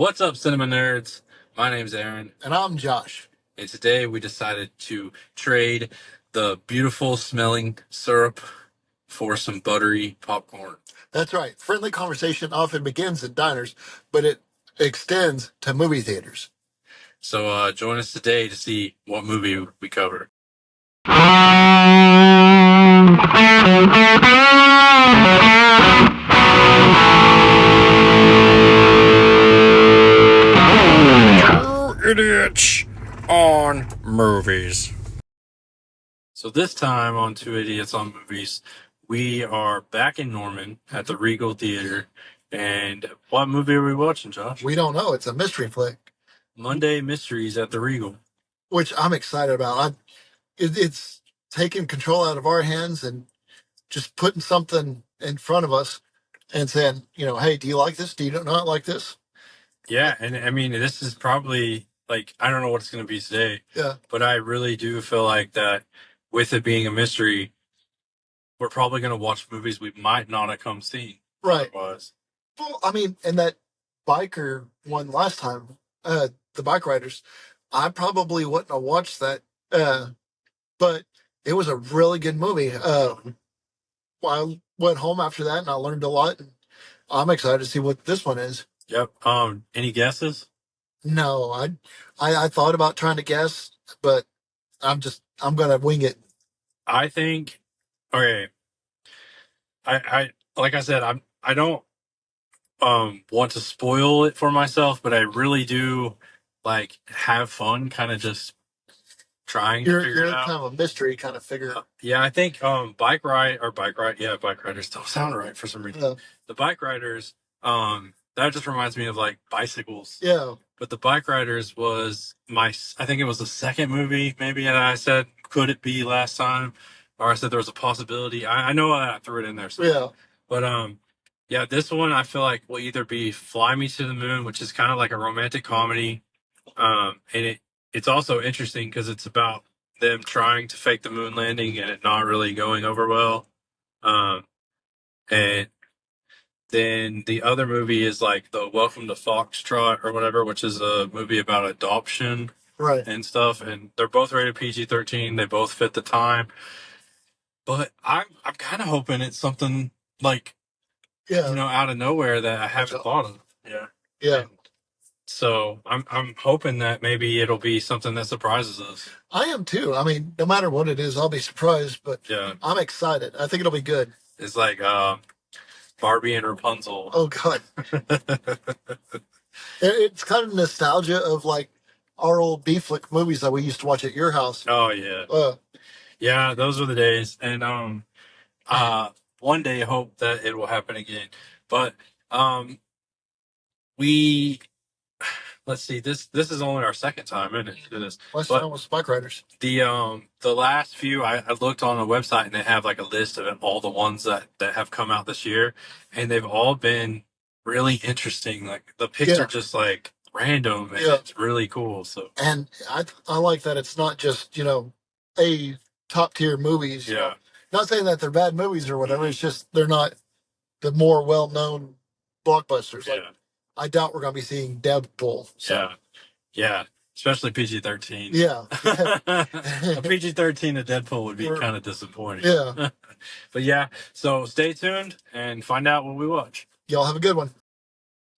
What's up, cinema nerds? My name's Aaron, And I'm Josh. and today we decided to trade the beautiful smelling syrup for some buttery popcorn. That's right. Friendly conversation often begins in diners, but it extends to movie theaters. So join us today to see what movie we cover. You idiots on movies. So this time on Two Idiots on Movies, we are back in Norman at the Regal Theater. And what movie are we watching, Josh? We don't know. It's a mystery flick, Monday Mysteries at the Regal. which I'm excited about. It's taking control out of our hands and just putting something in front of us and saying, hey, do you like this? Do you not like this? Yeah, and I mean, this is probably like, I don't know what it's going to be today, Yeah, but I really do feel like that with it being a mystery, we're probably going to watch movies we might not have come see right. otherwise. Well, I mean, and that biker one last time, the bike riders, I probably wouldn't have watched that, but it was a really good movie. I went home after that and I learned a lot. And I'm excited to see what this one is. Yep. Any guesses? No, I thought about trying to guess, but I'm gonna wing it. I think, okay, I like I said, I don't want to spoil it for myself, but I really do like have fun kind of just trying to figure You're it out. kind of a mystery kind of figure. Yeah, I think bike riders don't sound right for some reason. The bike riders, that just reminds me of like bicycles. Yeah, But the bike riders was I think it was the second movie maybe that I said could it be last time, or I said there was a possibility. I know I threw it in there. yeah. But yeah, this one I feel like will either be Fly Me to the Moon, which is kind of like a romantic comedy, and it's also interesting because it's about them trying to fake the moon landing and it not really going over well. And then the other movie is like the Welcome to Foxtrot or whatever, which is a movie about adoption Right. and stuff. And they're both rated PG-13. They both fit the time. But I'm kind of hoping it's something like, Yeah, out of nowhere that I haven't thought of. Yeah. yeah. And so I'm hoping that maybe it'll be something that surprises us. I am too. I mean, no matter what it is, I'll be surprised, but Yeah. I'm excited. I think it'll be good. It's like Barbie and Rapunzel. Oh God. It's kind of nostalgia of like our old B flick movies that we used to watch at your house. Oh yeah. Yeah, those were the days. And one day I hope that it will happen again. But we let's see, this is only our second time, isn't it? To this. Last But time was Bike Riders. the last few I looked on a website and they have like a list of all the ones that have come out this year, and they've all been really interesting. Like the picks Yeah. are just like random and Yeah. it's really cool. So And I like that it's not just, a top tier movies. yeah. Not saying that they're bad movies or whatever. It's just they're not the more well known blockbusters. Like Yeah. I doubt we're gonna be seeing Deadpool. So. Yeah. Yeah. Especially PG-13. Yeah. A PG-13 to Deadpool would be kind of disappointing. Yeah. But yeah, so stay tuned and find out what we watch. Y'all have a good one.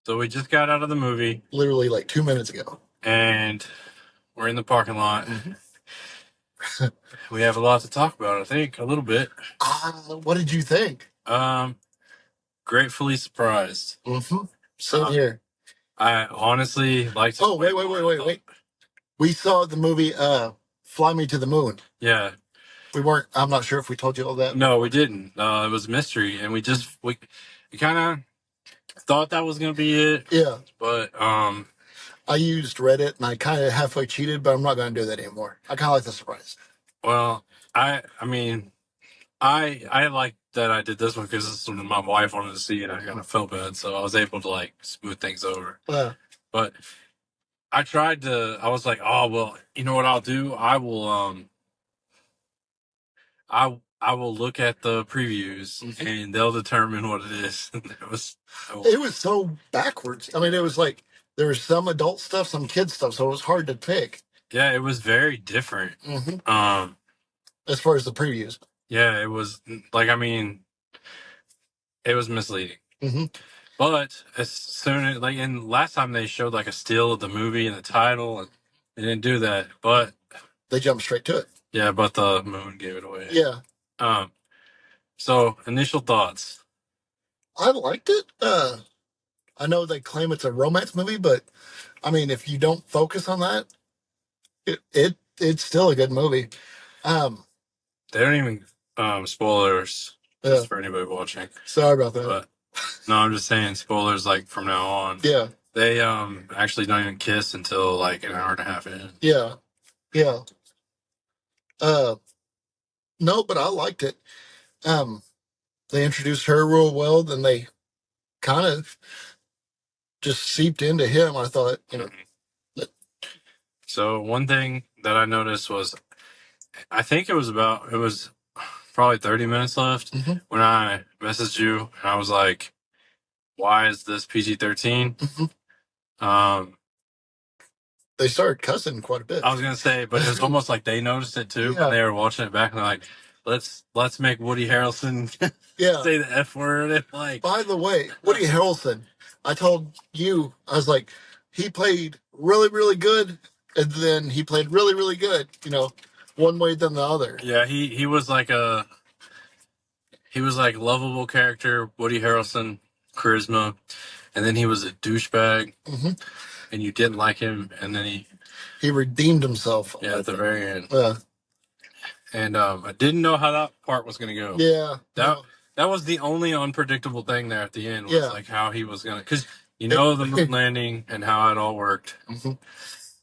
So we just got out of the movie. Literally like 2 minutes ago. And we're in the parking lot. We have a lot to talk about, I think, a little bit. What did you think? Gratefully surprised. Mm-hmm. Same here. I honestly like to. Oh, wait. We saw the movie Fly Me to the Moon. Yeah. I'm not sure if we told you all that. No, we didn't. It was a mystery, and we kind of thought that was going to be it. Yeah. But I used Reddit, and I kind of halfway cheated, but I'm not going to do that anymore. I kind of like the surprise. Well, I mean, I like that I did this one because this is what my wife wanted to see, and I kind of felt bad, so I was able to like smooth things over. But I was like, oh well, you know what I'll do? I will I will look at the previews and they'll determine what it is. It was so backwards. I mean, it was like There was some adult stuff, some kid stuff, so it was hard to pick. Yeah, it was very different. As far as the previews. Yeah, it was like, I mean, it was misleading. But as soon as, like, and last time they showed like a still of the movie and the title, and they didn't do that. But they jumped straight to it. Yeah, but the moon gave it away. Yeah. So initial thoughts. I liked it. I know they claim it's a romance movie, but I mean, if you don't focus on that, it's still a good movie. They don't even spoilers just for anybody watching. Sorry about that. But no, I'm just saying spoilers like from now on. Yeah. They actually don't even kiss until like an hour and a half in. Yeah. Yeah. No, but I liked it. They introduced her real well, then they kind of just seeped into him. I thought, you know. So one thing that I noticed was, I think it was probably 30 minutes left when I messaged you, and I was like, why is this PG-13? They started cussing quite a bit. I was gonna say, but it was almost like they noticed it too. Yeah. And they were watching it back and they're like, let's make Woody Harrelson say the F word. And like, by the way, Woody Harrelson, I told you, I was like, he played really, really good, and then he played really, really good, you know, one way than the other. Yeah, he was like lovable character, Woody Harrelson, charisma, and then he was a douchebag, and you didn't like him, and then he redeemed himself. Yeah, at the very end. Yeah. And I didn't know how that part was going to go. Yeah. That was the only unpredictable thing there at the end, was like how he was going to, because you know the moon landing and how it all worked.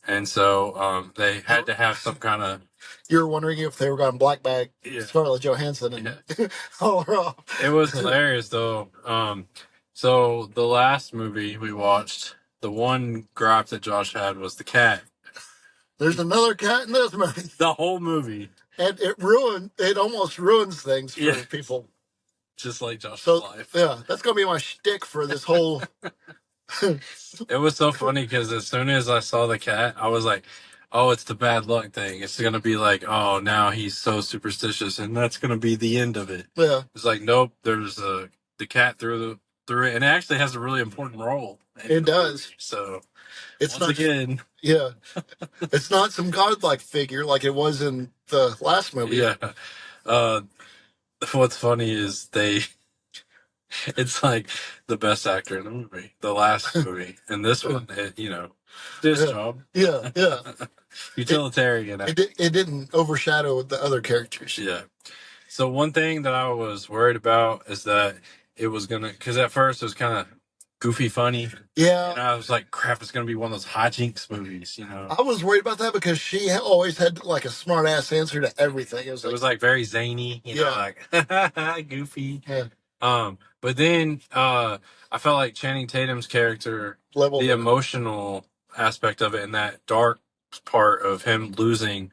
And so they had to have some kind of... You were wondering if they were going black bag Scarlett Johansson. And It was hilarious, though. So the last movie we watched, the one gripe that Josh had was the cat. There's another cat in this movie. The whole movie. And it almost ruins things for people. Just like Josh's life. Yeah, that's going to be my shtick for this whole... It was so funny because as soon as I saw the cat, I was like, oh, it's the bad luck thing. It's going to be like, oh, now he's so superstitious, and that's going to be the end of it. Yeah. It's like, nope, there's the cat through it, and it actually has a really important role. It does. So, it's once again. Yeah. It's not some godlike figure like it was in the last movie. Yeah. What's funny is it's like the best actor in the movie, the last movie, and this one, this job. Yeah, yeah. Utilitarian. It didn't overshadow the other characters. Yeah. So one thing that I was worried about is that it was because at first it was kind of goofy funny. Yeah. And I was like, crap, it's going to be one of those hijinks movies, you know. I was worried about that because she always had like a smart ass answer to everything. It was like very zany, you know, like goofy. Yeah. But then I felt like Channing Tatum's character, the emotional aspect of it, and that dark part of him losing.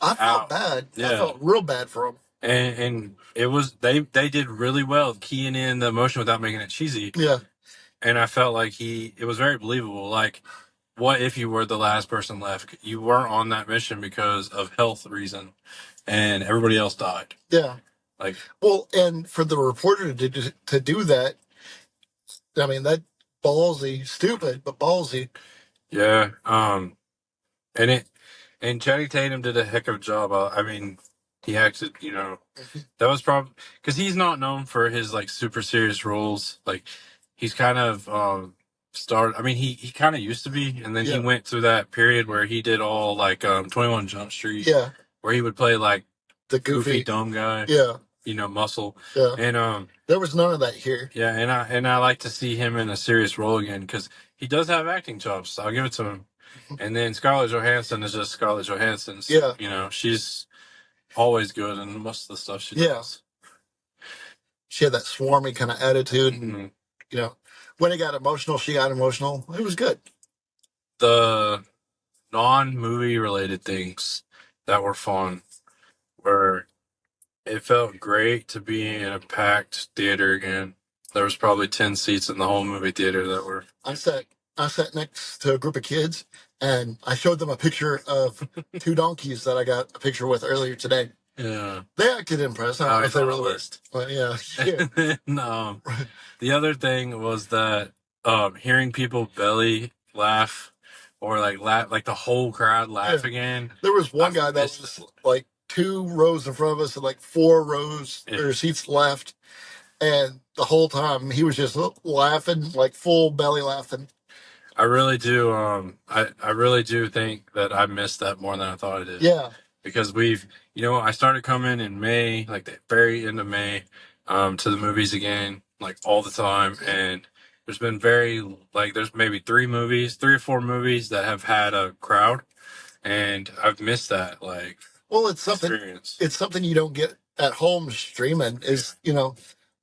I felt bad. Yeah. I felt real bad for him. And it was they did really well keying in the emotion without making it cheesy. Yeah. And I felt like it was very believable. Like, what if you were the last person left? You weren't on that mission because of health reason, and everybody else died. Yeah. Like, well, and for the reporter to do that, I mean, that ballsy, stupid, but ballsy. Yeah. And Channing Tatum did a heck of a job. I mean, he acted, that was probably because he's not known for his like super serious roles. Like, he's kind of started. I mean, he kind of used to be, and then he went through that period where he did all like 21 Jump Street. Yeah. Where he would play like the goofy dumb guy. Yeah. Muscle. Yeah. And there was none of that here. Yeah, and I like to see him in a serious role again because he does have acting chops. So I'll give it to him. And then Scarlett Johansson is just Scarlett Johansson. So, she's always good in most of the stuff she does. She had that swarmy kind of attitude, and when it got emotional, she got emotional. It was good. The non-movie related things that were fun were. It felt great to be in a packed theater again. There was probably 10 seats in the whole movie theater that were... I sat I sat next to a group of kids, and I showed them a picture of two donkeys that I got a picture with earlier today. Yeah. They acted impressed. I don't know if they really were. But yeah. No. The other thing was that hearing people belly laugh or like laugh, like the whole crowd laugh again. There was one guy that was like 2 rows in front of us and like 4 rows or seats left. And the whole time he was just laughing, like full belly laughing. I really do. I really do think that I missed that more than I thought I did. Yeah. Because I started coming in May, like the very end of May, to the movies again, like all the time. And there's been there's maybe 3 or 4 movies that have had a crowd, and I've missed that, like, well, it's something, experience. it's something you don't get at home streaming is,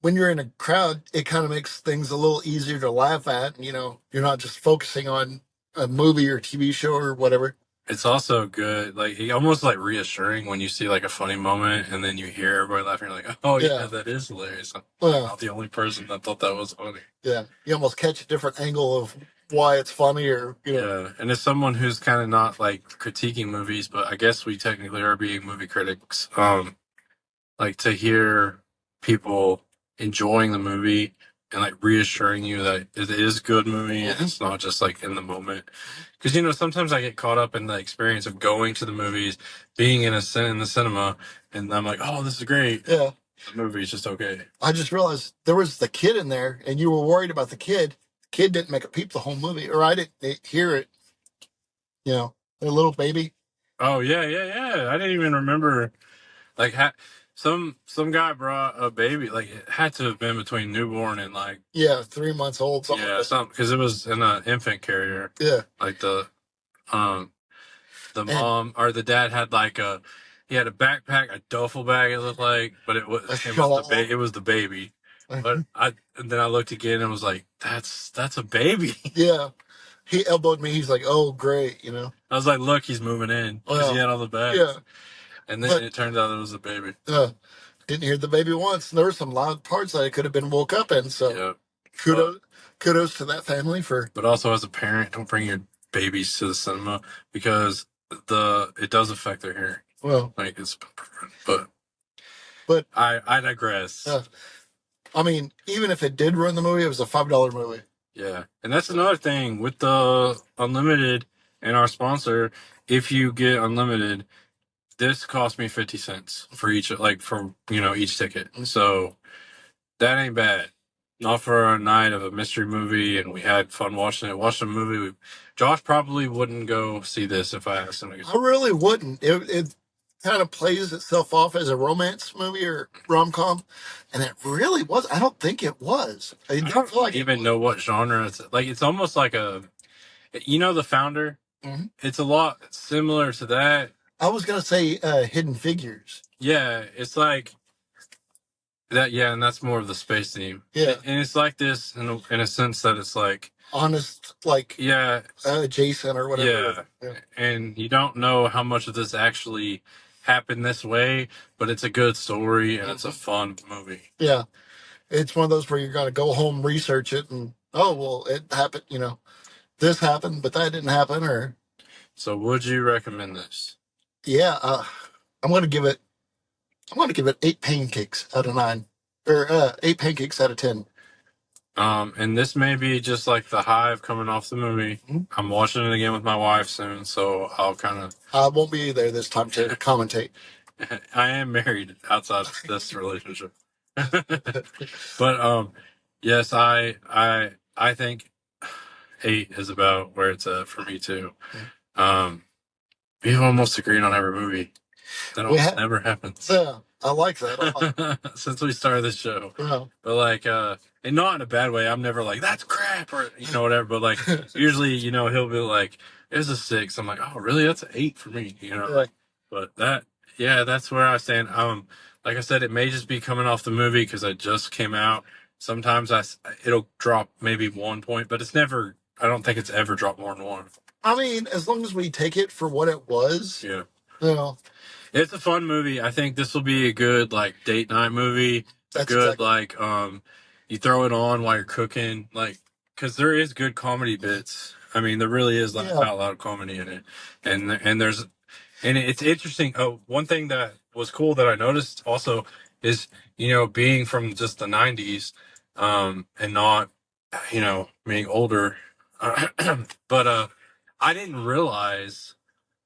when you're in a crowd, it kind of makes things a little easier to laugh at. And, you're not just focusing on a movie or TV show or whatever. It's also good, like almost like reassuring when you see like a funny moment and then you hear everybody laughing. You're like, oh yeah, that is hilarious. I'm not the only person that thought that was funny. Yeah, you almost catch a different angle of why it's funny, or Yeah, and as someone who's kind of not like critiquing movies, but I guess we technically are being movie critics. Like to hear people enjoying the movie and like reassuring you that it is a good movie and it's not just like in the moment. Because sometimes I get caught up in the experience of going to the movies, being in the cinema, and I'm like, oh, this is great. Yeah, the movie's just okay. I just realized there was the kid in there, and you were worried about the kid. The kid didn't make a peep the whole movie, or I didn't hear it. The little baby. Oh yeah. I didn't even remember. Like, some guy brought a baby. Like, it had to have been between newborn and like 3 months old. Something like that. something, because it was in an infant carrier. Yeah, like the mom or the dad had like he had a backpack, a duffel bag. It looked like, but it was the baby. But and then I looked again and was like, that's a baby. Yeah. He elbowed me. He's like, "Oh, great," I was like, look, he's moving in because he had all the bags. Yeah. And then it turned out it was a baby. Didn't hear the baby once. There were some loud parts that I could have been woke up in. So kudos to that family for. But also, as a parent, don't bring your babies to the cinema because it does affect their hearing. Well, like it's but I digress. I mean, even if it did ruin the movie, it was a $5 movie. Yeah, and that's another thing with the unlimited and our sponsor. If you get unlimited, this cost me 50 cents for each, each ticket. So that ain't bad. Not for a night of a mystery movie, and we had fun watching it. Watched a movie. Josh probably wouldn't go see this if I asked him to go. I really wouldn't. It kind of plays itself off as a romance movie or rom-com, and it really was. I don't think it was. I don't feel like even know what genre it's like. It's almost like The Founder. Mm-hmm. It's a lot similar to that. I was gonna say Hidden Figures. Yeah, it's like that. Yeah, and that's more of the space theme. Yeah, and it's like this in a sense that it's like honest, like Jason or whatever. Yeah, and you don't know how much of this actually happened this way, but it's a good story and it's a fun movie. Yeah, it's one of those where you're gonna go home, research it, and it happened. This happened, but that didn't happen. Or so, would you recommend this? Yeah, I'm gonna give it 8 pancakes out of 9, or 8 pancakes out of 10. And this may be just like the high of coming off the movie. Mm-hmm. I'm watching it again with my wife soon, so I'll kind of. I won't be there this time to commentate. I am married outside of this relationship, but yes, I think 8 is about where it's at for me too. We've almost agreed on every movie. That almost never happens. Yeah, I like that. Since we started this show. Yeah. But like, and not in a bad way. I'm never like, that's crap, or whatever. But like, usually, he'll be like, it's a 6. I'm like, oh, really? That's an 8 for me, Yeah. But that's where I stand. Like I said, it may just be coming off the movie because it just came out. Sometimes it'll drop maybe 1 point, but it's never. I don't think it's ever dropped more than 1. I mean, as long as we take it for what it was. Yeah. It's a fun movie. I think this will be a good like date night movie. That's good, exactly. Like you throw it on while you're cooking. Like because there is good comedy bits. I mean, there really is laugh out loud comedy in it, and there's and it's interesting. Oh, one thing that was cool that I noticed also is, being from just the '90s, and not, being older, but I didn't realize,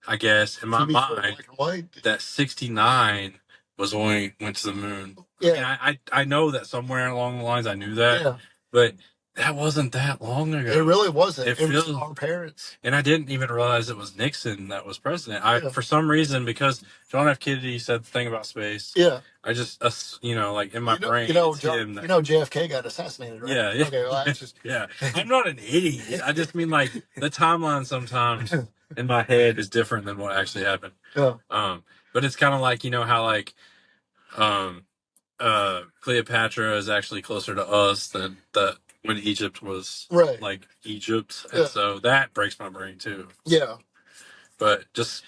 I guess, in my TVs were mind, black and white. that '69 was when we went to the moon. Yeah. I mean, I know that somewhere along the lines I knew that, Yeah. but that wasn't that long ago. It really wasn't. It It was feels, our parents. and I didn't even realize it was Nixon that was president. Yeah. For some reason, because John F. Kennedy said the thing about space. Yeah. I just, like in my brain, it's him. JFK got assassinated, right? Yeah, yeah. Okay, well, that's just... Yeah. I'm not an idiot. I just mean, like, the timeline sometimes in my head is different than what actually happened. Yeah. But it's kind of like, how like um Cleopatra is actually closer to us than that when Egypt was Right. like Egypt. And so that breaks my brain too. Yeah. But just,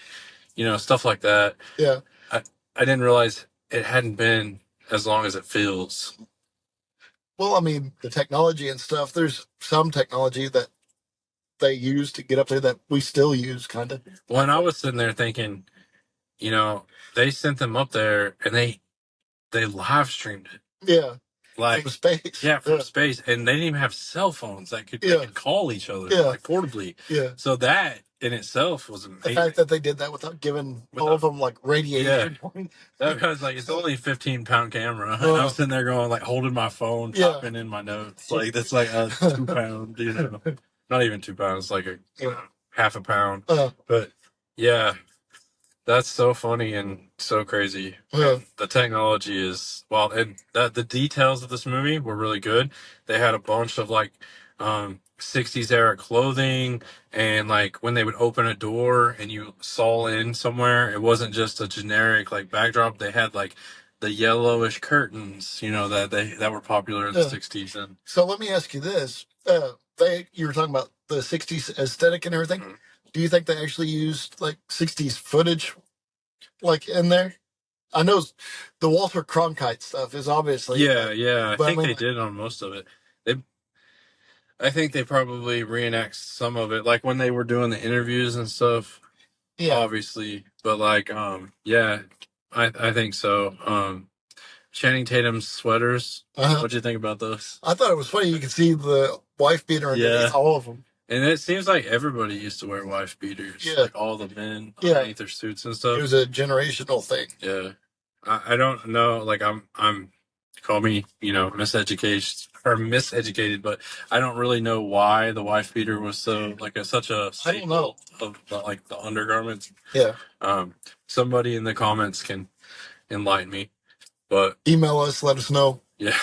stuff like that. Yeah. I didn't realize it hadn't been as long as it feels. Well, I mean, the technology and stuff, there's some technology that they use to get up there that we still use, kind of. Well, and I was sitting there thinking, they sent them up there and they live streamed it. Yeah. Like, from space. Yeah, from space. And they didn't even have cell phones that could call each other, like, portably. Yeah. So that in itself was amazing. The fact that they did that without giving all of them, like, radiation. Yeah. That was, like, it's only a 15-pound camera. I was sitting there going, like, holding my phone, typing in my notes. Like, that's like a 2-pound, not even 2 pounds, like a half a pound. But, yeah. That's so funny and so crazy. Yeah. The technology is and the details of this movie were really good. They had a bunch of like 60s era clothing, and like when they would open a door and you saw in somewhere, it wasn't just a generic like backdrop. They had like the yellowish curtains, that were popular in the '60s. And so let me ask you this: you were talking about the '60s aesthetic and everything. Mm-hmm. Do you think they actually used like '60s footage, like in there? I know the Walter Cronkite stuff is obviously. Yeah. I think they did on most of it. I think they probably reenact some of it, like when they were doing the interviews and stuff. Yeah, obviously, but like, I think so. Channing Tatum's sweaters. What'd you think about those? I thought it was funny. You could see the wife beater underneath all of them. And it seems like everybody used to wear wife beaters. Yeah. Like all the men underneath their suits and stuff. It was a generational thing. Yeah. I don't know. Like I'm call me, miseducated, but I don't really know why the wife beater was so like such a staple of like the undergarments. Yeah. Somebody in the comments can enlighten me, but email us, let us know. Yeah.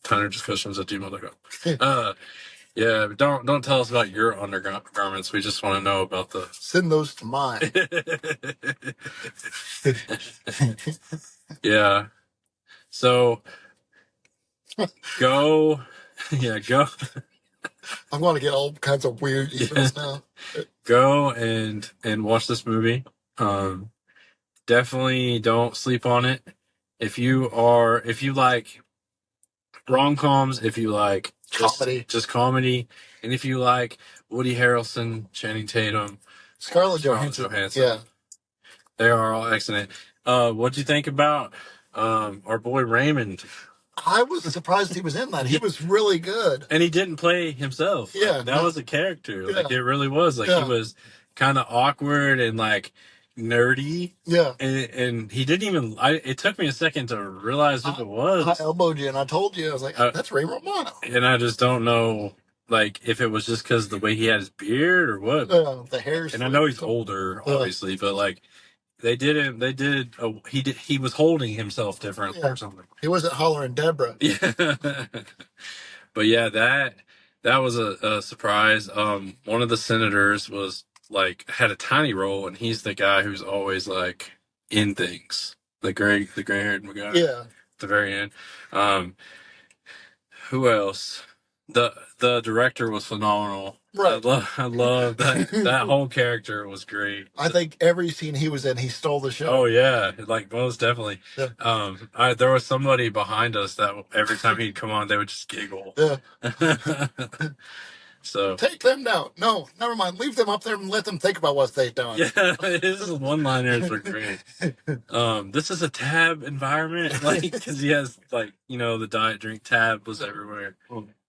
TinerDiscussions@gmail.com. Yeah, but don't tell us about your undergarments. We just want to know about the. Send those to mine. Yeah. So go. Yeah, go. I'm going to get all kinds of weird emails now. Go and watch this movie. Definitely don't sleep on it. If you like rom-coms, if you like just comedy, and if you like Woody Harrelson, Channing Tatum, Scarlett Johansson, yeah, they are all excellent. What'd you think about our boy Raymond? I was surprised he was in that. He was really good, and he didn't play himself. Yeah, like, that was a character. Yeah. Like it really was. Like he was kind of awkward and like nerdy. Yeah, and he didn't even. It took me a second to realize who it was. I elbowed you and I told you. I was like, "That's Ray Romano." And I just don't know, like, if it was just because the way he had his beard or what. The hair. And I know he's older, obviously, but like, they did him. They did. He was holding himself different or something. He wasn't hollering Deborah. Yeah. But yeah, that was a surprise. One of the senators was like had a tiny role, and he's the guy who's always like in things. The gray haired guy. Yeah. At the very end. Who else? The director was phenomenal. Right. I love that whole character was great. I think every scene he was in, he stole the show. Oh yeah, like most definitely. Yeah. There was somebody behind us that every time he'd come on, they would just giggle. Yeah. So take them down. No, never mind. Leave them up there and let them think about what they've done. yeah, his one-liners were great. This is a tab environment, like because he has like the diet drink tab was everywhere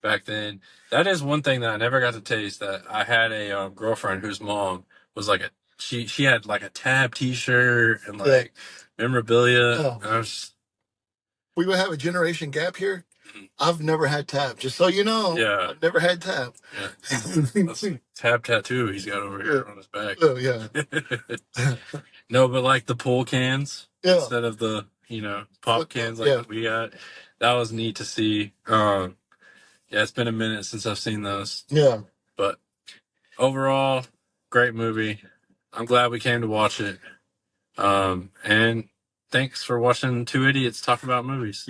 back then. That is one thing that I never got to taste. That I had a girlfriend whose mom was like she had like a tab T-shirt and like memorabilia. Oh. And I was we would have a generation gap here. I've never had tab. Just so you know, yeah, I've never had tab. Yeah, that's a tab tattoo he's got over here on his back. Oh yeah. No, but like the pool cans instead of the pop cans like we got. That was neat to see. Yeah, it's been a minute since I've seen those. Yeah. But overall, great movie. I'm glad we came to watch it. And thanks for watching Two Idiots talk about movies.